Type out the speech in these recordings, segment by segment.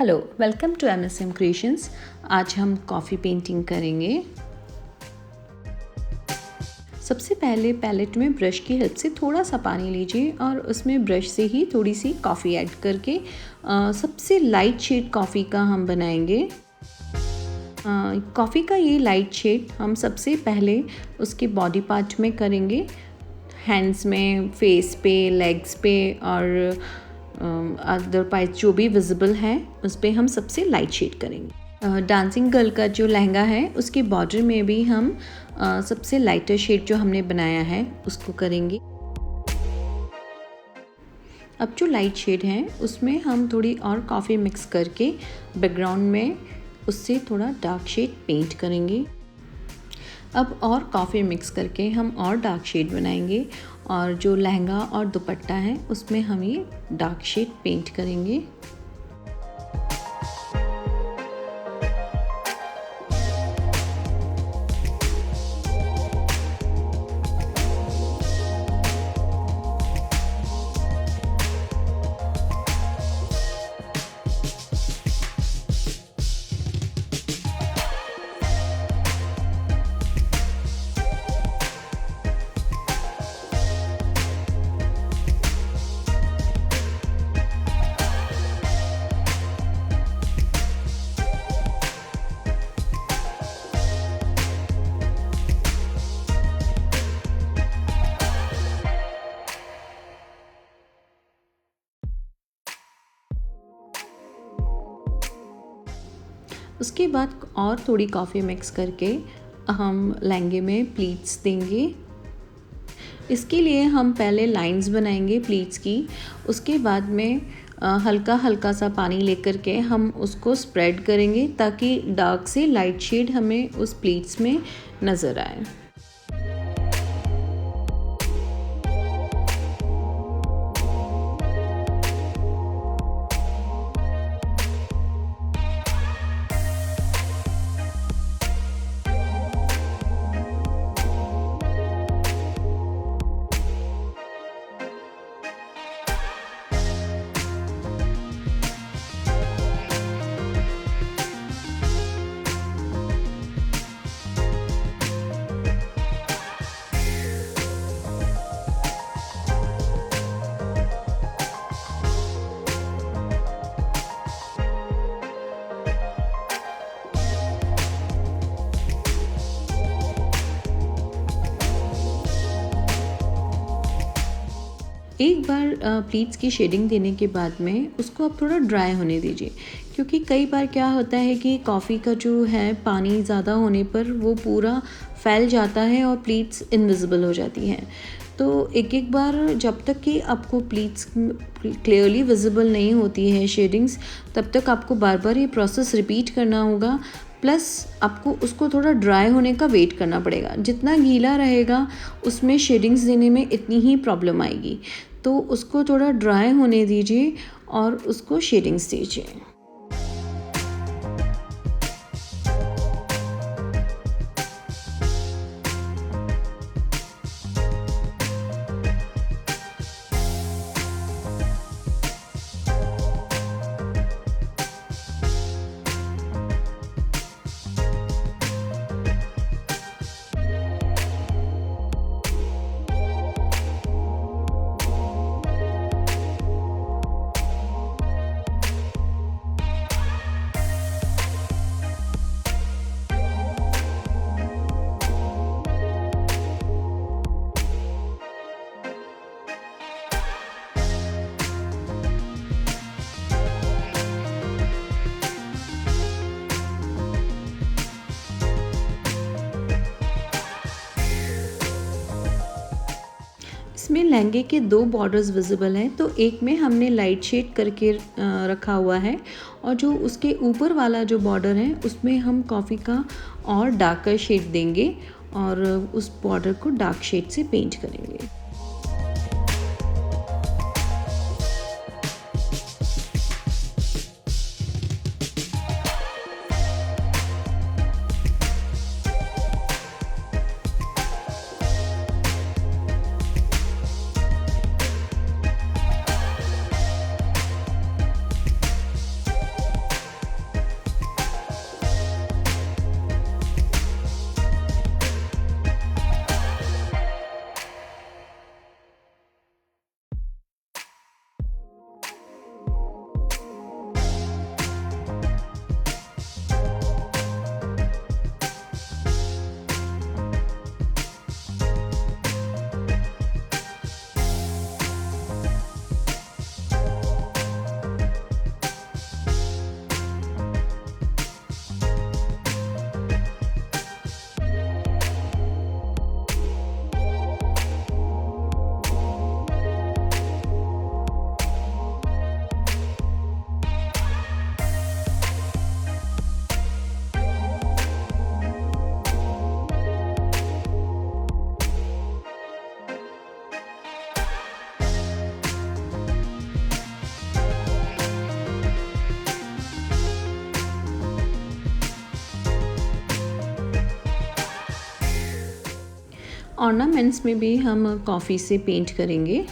Hello, welcome to MSM creations. आज हम coffee painting करेंगे। सबसे पहले पैलेट में ब्रश की हेल्प से थोड़ा सा पानी लीजिए और उसमें ब्रश से ही थोड़ी सी कॉफ़ी ऐड करके सबसे लाइट शेड कॉफ़ी का हम बनाएंगे। कॉफ़ी का ये लाइट शेड हम सबसे पहले उसके बॉडी पार्ट में करेंगे, हैंड्स में, फेस पे, लेग्स पे और अदर पार्ट जो भी विजिबल है उस पर हम सबसे लाइट शेड करेंगे। डांसिंग गर्ल का जो लहंगा है उसके बॉर्डर में भी हम सबसे लाइटर शेड जो हमने बनाया है उसको करेंगे। अब जो लाइट शेड है उसमें हम थोड़ी और कॉफ़ी मिक्स करके बैकग्राउंड में उससे थोड़ा डार्क शेड पेंट करेंगे। अब और कॉफ़ी मिक्स करके हम और डार्क शेड बनाएंगे और जो लहंगा और दुपट्टा है उसमें हम ये डार्क शेड पेंट करेंगे। उसके बाद और थोड़ी कॉफ़ी मिक्स करके हम लहंगे में प्लीट्स देंगे। इसके लिए हम पहले लाइंस बनाएंगे प्लीट्स की, उसके बाद में हल्का हल्का सा पानी लेकर के हम उसको स्प्रेड करेंगे ताकि डार्क से लाइट शेड हमें उस प्लीट्स में नज़र आए। एक बार प्लीट्स की शेडिंग देने के बाद में उसको आप थोड़ा ड्राई होने दीजिए, क्योंकि कई बार क्या होता है कि कॉफ़ी का जो है पानी ज़्यादा होने पर वो पूरा फैल जाता है और प्लीट्स इनविजिबल हो जाती हैं। तो एक बार जब तक कि आपको प्लीट्स क्लियरली विजिबल नहीं होती है शेडिंग्स, तब तक आपको बार बार ये प्रोसेस रिपीट करना होगा। प्लस आपको उसको थोड़ा ड्राई होने का वेट करना पड़ेगा। जितना गीला रहेगा उसमें शेडिंग्स देने में इतनी ही प्रॉब्लम आएगी, तो उसको थोड़ा ड्राई होने दीजिए और उसको शेडिंग्स दीजिए। इसमें लहंगे के दो बॉर्डर्स विजिबल हैं, तो एक में हमने लाइट शेड करके रखा हुआ है और जो उसके ऊपर वाला जो बॉर्डर है उसमें हम कॉफ़ी का और डार्कर शेड देंगे और उस बॉर्डर को डार्क शेड से पेंट करेंगे। ऑर्नामेंट्स में भी हम कॉफ़ी से पेंट करेंगे।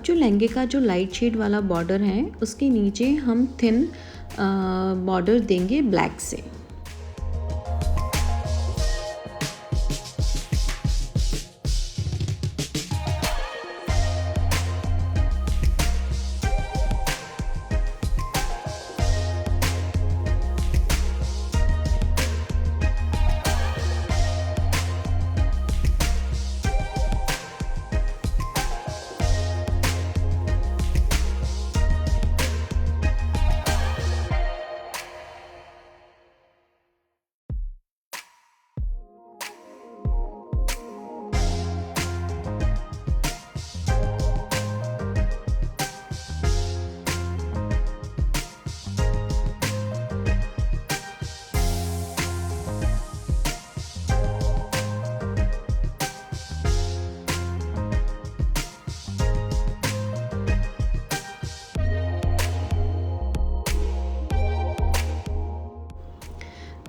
जो लहंगे का जो लाइट शेड वाला बॉर्डर है उसके नीचे हम थिन बॉर्डर देंगे ब्लैक से।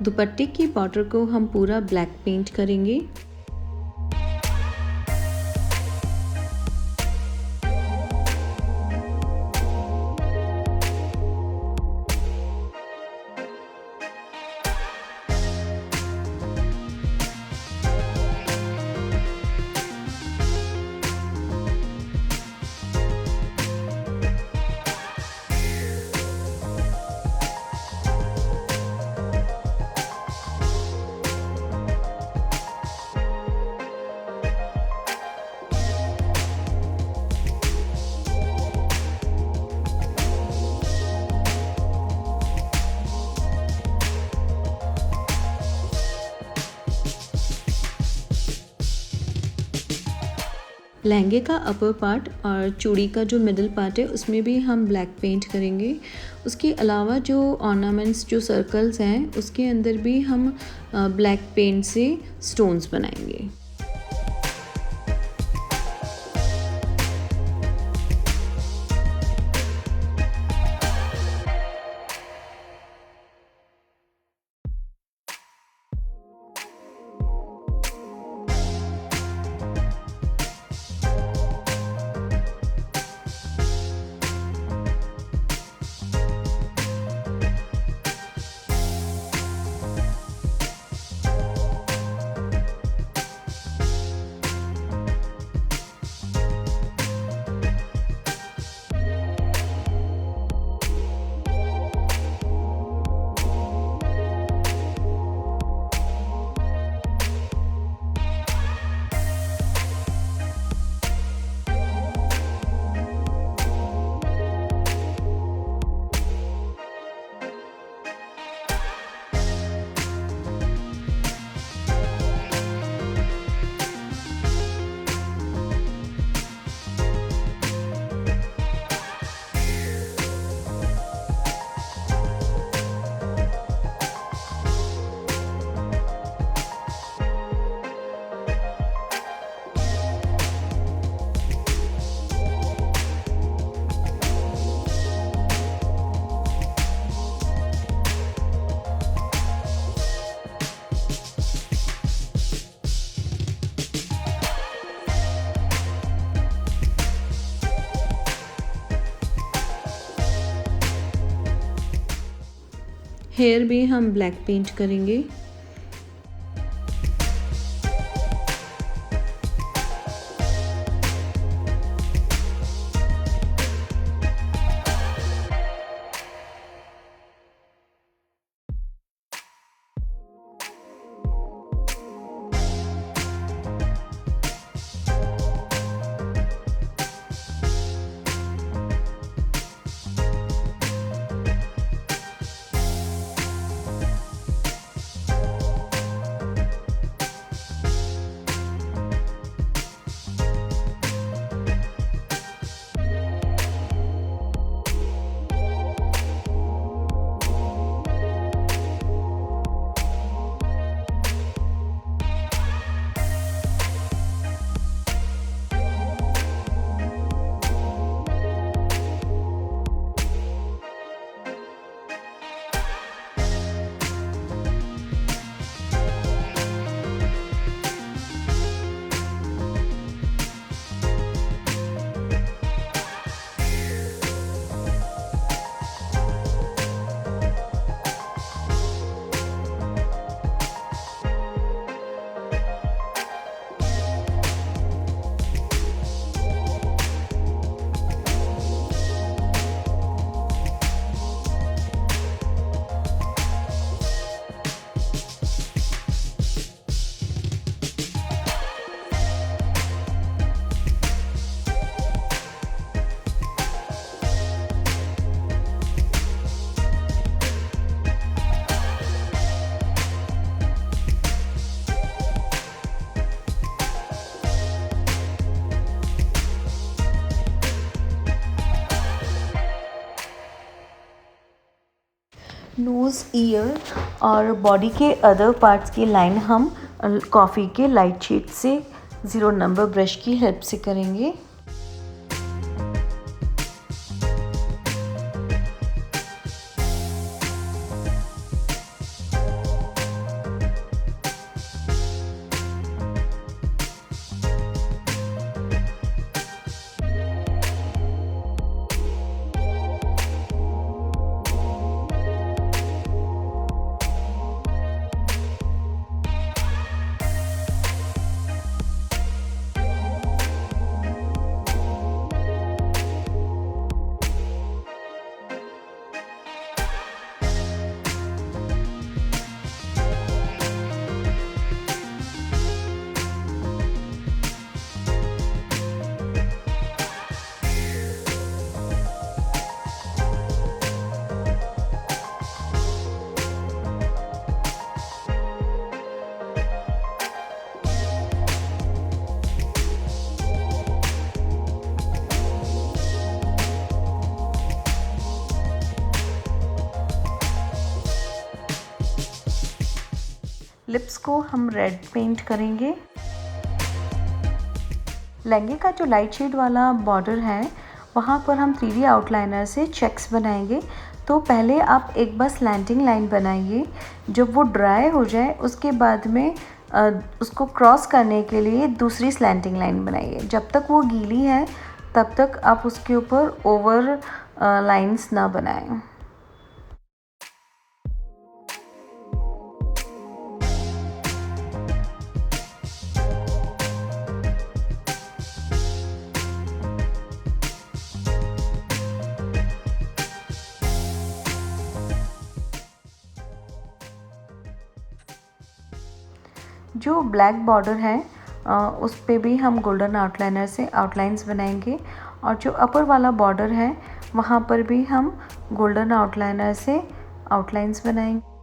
दुपट्टे की बॉर्डर को हम पूरा ब्लैक पेंट करेंगे। लहंगे का अपर पार्ट और चूड़ी का जो मिडल पार्ट है उसमें भी हम ब्लैक पेंट करेंगे। उसके अलावा जो ऑर्नामेंट्स जो सर्कल्स हैं उसके अंदर भी हम ब्लैक पेंट से स्टोन्स बनाएंगे। हेयर भी हम ब्लैक पेंट करेंगे। नोज़, ईयर और बॉडी के अदर पार्ट्स की लाइन हम कॉफ़ी के लाइट शेड से 0 नंबर ब्रश की हेल्प से करेंगे। लिप्स को हम रेड पेंट करेंगे। लहंगे का जो लाइट शेड वाला बॉर्डर है वहाँ पर हम 3D आउटलाइनर से चेक्स बनाएंगे। तो पहले आप एक बार स्लैंटिंग लाइन बनाइए, जब वो ड्राई हो जाए उसके बाद में उसको क्रॉस करने के लिए दूसरी स्लैंटिंग लाइन बनाइए। जब तक वो गीली है तब तक आप उसके ऊपर ओवर लाइंस ना बनाएं। जो ब्लैक बॉर्डर है उस पे भी हम गोल्डन आउटलाइनर से आउटलाइंस बनाएंगे और जो अपर वाला बॉर्डर है वहाँ पर भी हम गोल्डन आउटलाइनर से आउटलाइंस बनाएंगे।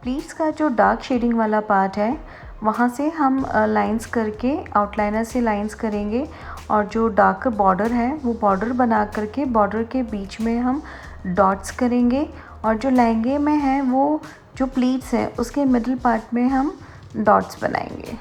प्लीट्स का जो डार्क शेडिंग वाला पार्ट है वहाँ से हम लाइंस करके आउटलाइनर से लाइंस करेंगे और जो डार्क बॉर्डर है वो बॉर्डर बना करके बॉर्डर के बीच में हम डॉट्स करेंगे और जो लहंगे में है वो जो प्लीट्स है उसके मिडिल पार्ट में हम डॉट्स बनाएंगे।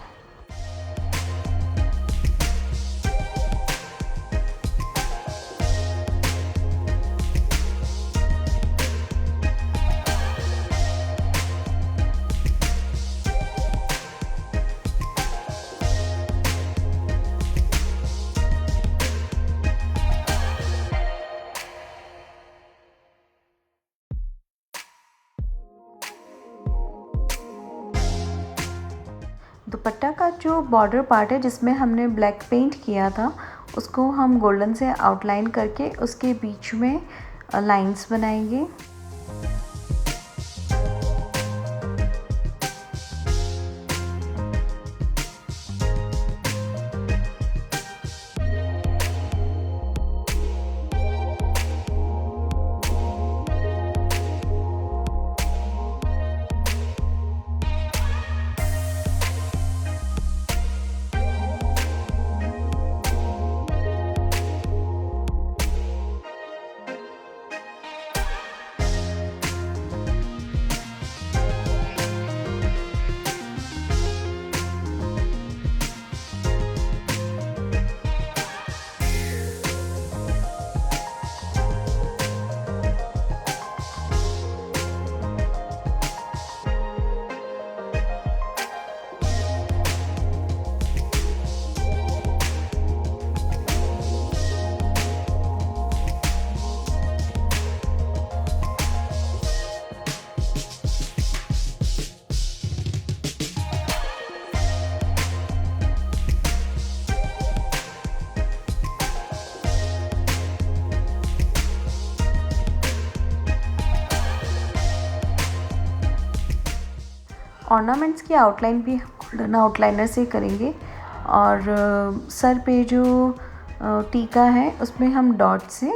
दुपट्टा का जो बॉर्डर पार्ट है जिसमें हमने ब्लैक पेंट किया था उसको हम गोल्डन से आउटलाइन करके उसके बीच में लाइंस बनाएंगे। ऑर्नामेंट्स की आउटलाइन भी हम गोल्डन आउटलाइनर से करेंगे और सर पे जो टीका है उसमें हम डॉट से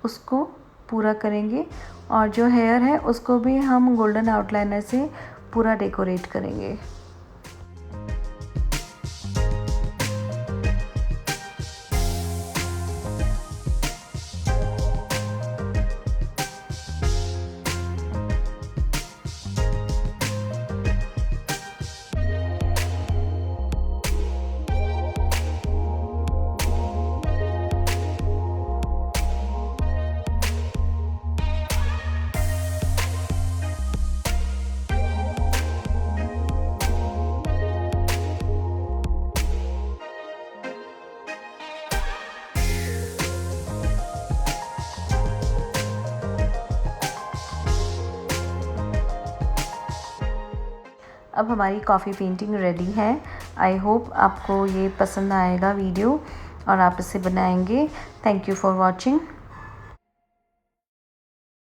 उसको पूरा करेंगे और जो हेयर है उसको भी हम गोल्डन आउटलाइनर से पूरा डेकोरेट करेंगे। अब हमारी कॉफ़ी पेंटिंग रेडी है। आई होप आपको ये पसंद आएगा वीडियो और आप इसे बनाएंगे। Thank you for watching.